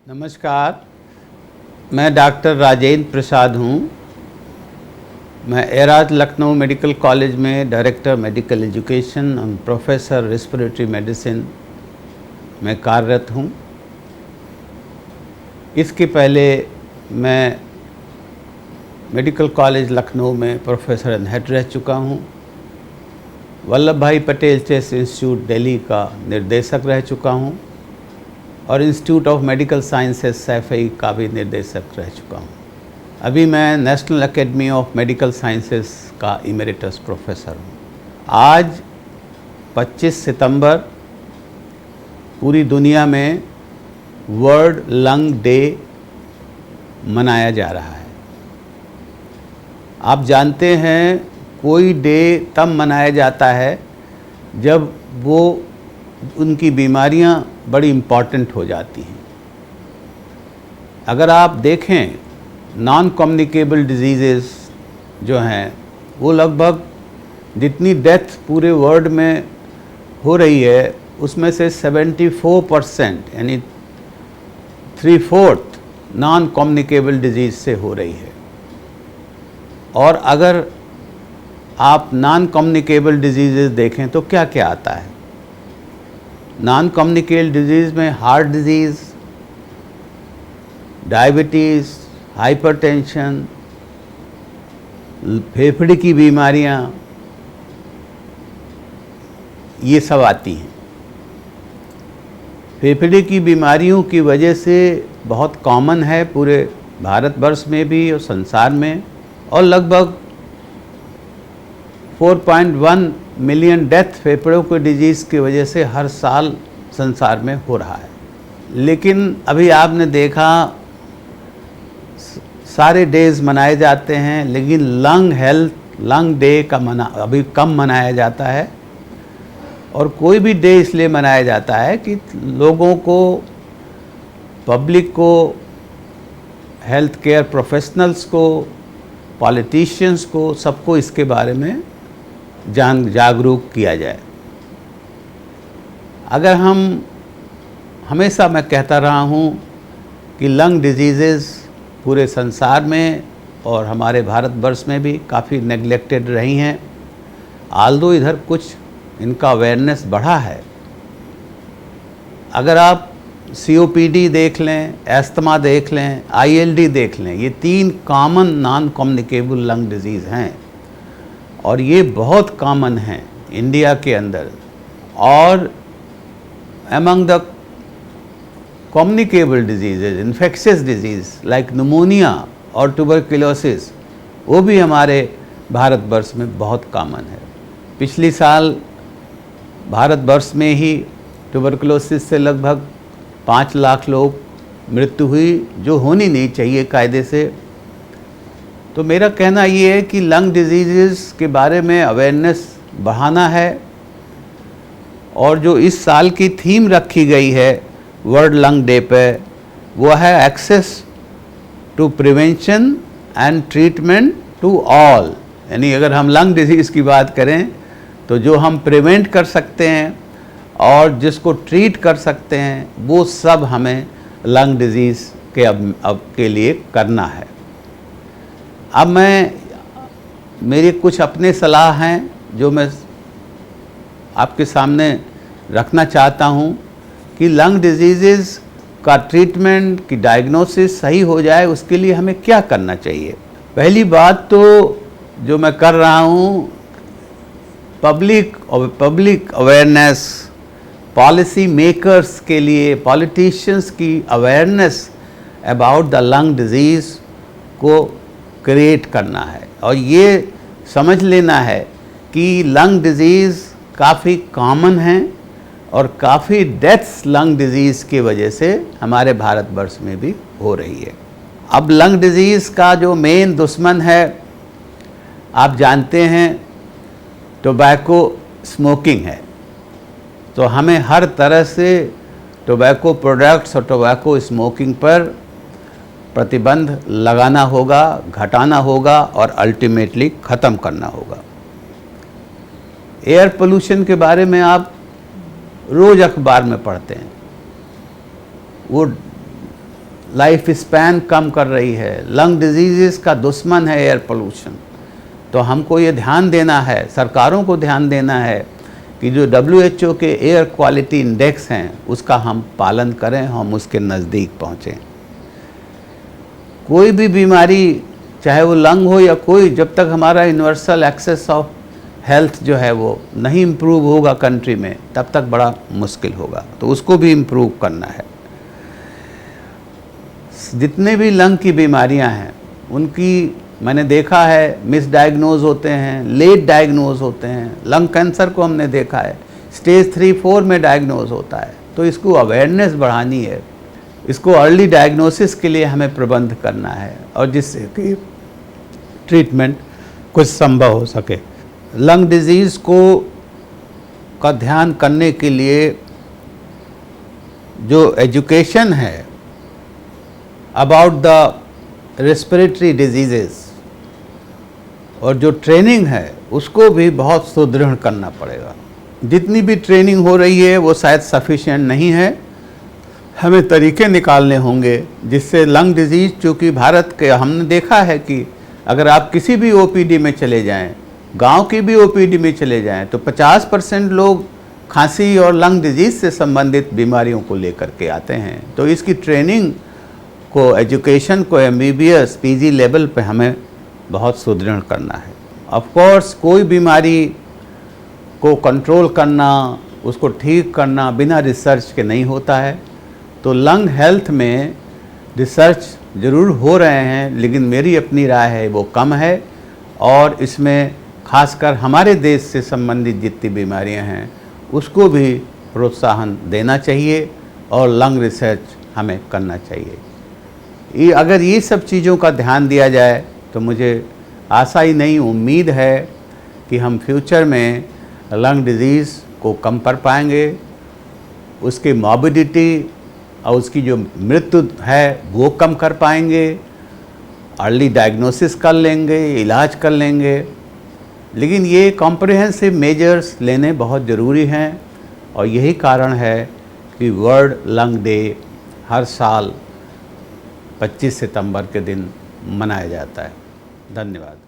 नमस्कार, मैं डॉक्टर राजेंद्र प्रसाद हूँ। मैं एराज लखनऊ मेडिकल कॉलेज में डायरेक्टर मेडिकल एजुकेशन और प्रोफेसर रेस्पिरेटरी मेडिसिन में कार्यरत हूँ। इसके पहले मैं मेडिकल कॉलेज लखनऊ में प्रोफेसर एंड हेड रह चुका हूँ। वल्लभ भाई पटेल चेस इंस्टीट्यूट दिल्ली का निर्देशक रह चुका हूँ और institute of medical sciences Saifai का भी निर्देशक रह चुका हूँ। अभी मैं national academy of medical sciences का इमेरिटस प्रोफेसर हूँ। आज 25 सितंबर पूरी दुनिया में वर्ल्ड लंग डे मनाया जा रहा है। आप जानते हैं कोई डे तब मनाया जाता है जब वो उनकी बीमारियां बड़ी इम्पॉर्टेंट हो जाती हैं। अगर आप देखें नॉन कम्युनिकेबल डिजीज़ेस जो हैं वो लगभग जितनी डेथ पूरे वर्ल्ड में हो रही है उसमें से 74% यानी 3/4 नॉन कम्युनिकेबल डिजीज़ से हो रही है। और अगर आप नॉन कम्युनिकेबल डिजीज़ेस देखें तो क्या क्या आता है। नॉन कम्युनिकेबल डिजीज़ में हार्ट डिजीज़, डायबिटीज़, हाइपरटेंशन, फेफड़े की बीमारियां, ये सब आती हैं। फेफड़े की बीमारियों की वजह से बहुत कॉमन है पूरे भारतवर्ष में भी और संसार में, और लगभग 4.1 मिलियन डेथ फेफड़ों के डिजीज़ की वजह से हर साल संसार में हो रहा है। लेकिन अभी आपने देखा सारे डेज मनाए जाते हैं, लेकिन लंग डे का अभी कम मनाया जाता है। और कोई भी डे इसलिए मनाया जाता है कि लोगों को, पब्लिक को, हेल्थ केयर प्रोफेशनल्स को, पॉलिटिशियंस को, सबको इसके बारे में जागरूक किया जाए। अगर हमेशा मैं कहता रहा हूँ कि लंग डिजीज़ेज़ पूरे संसार में और हमारे भारतवर्ष में भी काफ़ी नेग्लेक्टेड रही हैं, आल्दो इधर कुछ इनका अवेयरनेस बढ़ा है। अगर आप COPD देख लें, एस्थमा देख लें, ILD देख लें, ये 3 common noun communicable lung disease हैं और ये बहुत कॉमन हैं इंडिया के अंदर। और among the communicable diseases, infectious disease like pneumonia और ट्यूबरकुलोसिस, वो भी हमारे भारतवर्ष में बहुत कॉमन है। पिछली साल भारतवर्ष में ही ट्यूबरकुलोसिस से लगभग 5 लाख लोग मृत्यु हुई, जो होनी नहीं चाहिए कायदे से। तो मेरा कहना ये है कि लंग डिजीज़ के बारे में अवेयरनेस बढ़ाना है। और जो इस साल की थीम रखी गई है वर्ल्ड लंग डे पे, वो है access to prevention and treatment to all. यानी अगर हम लंग डिजीज़ की बात करें तो जो हम प्रिवेंट कर सकते हैं और जिसको ट्रीट कर सकते हैं, वो सब हमें लंग डिजीज़ के अब के लिए करना है। अब मेरे कुछ अपने सलाह हैं जो मैं आपके सामने रखना चाहता हूँ कि लंग डिजीज़ का ट्रीटमेंट की डायग्नोसिस सही हो जाए, उसके लिए हमें क्या करना चाहिए। पहली बात तो जो मैं कर रहा हूँ, पब्लिक अवेयरनेस, पॉलिसी मेकर्स के लिए, पॉलिटिशियंस की awareness about the lung disease को क्रिएट करना है। और ये समझ लेना है कि लंग डिजीज़ काफ़ी कॉमन हैं और काफ़ी डेथ्स लंग डिजीज़ की वजह से हमारे भारतवर्ष में भी हो रही है। अब लंग डिजीज़ का जो मेन दुश्मन है, आप जानते हैं, टोबैको स्मोकिंग है। तो हमें हर तरह से टोबैको प्रोडक्ट्स और टोबैको स्मोकिंग पर प्रतिबंध लगाना होगा, घटाना होगा और अल्टीमेटली ख़त्म करना होगा। एयर पोल्यूशन के बारे में आप रोज़ अखबार में पढ़ते हैं। वो लाइफ स्पैन कम कर रही है। लंग डिजीज़ का दुश्मन है एयर पोल्यूशन। तो हमको ये ध्यान देना है, सरकारों को ध्यान देना है कि जो WHO के एयर क्वालिटी इंडेक्स हैं उसका हम पालन करें, हम उसके नज़दीक पहुँचें। कोई भी बीमारी, चाहे वो लंग हो या कोई, जब तक हमारा यूनिवर्सल एक्सेस ऑफ हेल्थ जो है वो नहीं इम्प्रूव होगा कंट्री में, तब तक बड़ा मुश्किल होगा। तो उसको भी इम्प्रूव करना है। जितने भी लंग की बीमारियां हैं उनकी मैंने देखा है मिसडायग्नोज होते हैं, लेट डायग्नोज होते हैं। लंग कैंसर को हमने देखा है स्टेज 3-4 में डायग्नोज होता है। तो इसको अवेयरनेस बढ़ानी है, इसको अर्ली डायग्नोसिस के लिए हमें प्रबंध करना है और जिससे कि ट्रीटमेंट कुछ संभव हो सके। लंग डिजीज़ का ध्यान करने के लिए जो एजुकेशन है अबाउट द रेस्पिरेटरी डिजीज़ेस और जो ट्रेनिंग है उसको भी बहुत सुदृढ़ करना पड़ेगा। जितनी भी ट्रेनिंग हो रही है वो शायद सफिशिएंट नहीं है। हमें तरीके निकालने होंगे जिससे लंग डिजीज़, चूँकि भारत के हमने देखा है कि अगर आप किसी भी OPD में चले जाएं, गांव की भी OPD में चले जाएं, तो 50% लोग खांसी और लंग डिजीज़ से संबंधित बीमारियों को लेकर के आते हैं। तो इसकी ट्रेनिंग को, एजुकेशन को MBBS PG लेवल पे हमें बहुत सुदृढ़ करना है। ऑफ कोर्स कोई बीमारी को कंट्रोल करना, उसको ठीक करना बिना रिसर्च के नहीं होता है। तो लंग हेल्थ में रिसर्च ज़रूर हो रहे हैं, लेकिन मेरी अपनी राय है वो कम है। और इसमें खासकर हमारे देश से संबंधित जितनी बीमारियां हैं उसको भी प्रोत्साहन देना चाहिए और लंग रिसर्च हमें करना चाहिए। अगर ये सब चीज़ों का ध्यान दिया जाए तो मुझे आशा ही नहीं, उम्मीद है कि हम फ्यूचर में लंग डिजीज़ को कम कर पाएंगे, उसकी मॉर्बिडिटी और उसकी जो मृत्यु है वो कम कर पाएंगे, अर्ली डायग्नोसिस कर लेंगे, इलाज कर लेंगे। लेकिन ये कॉम्प्रिहेंसिव मेजर्स लेने बहुत ज़रूरी हैं और यही कारण है कि वर्ल्ड लंग डे हर साल 25 सितंबर के दिन मनाया जाता है। धन्यवाद।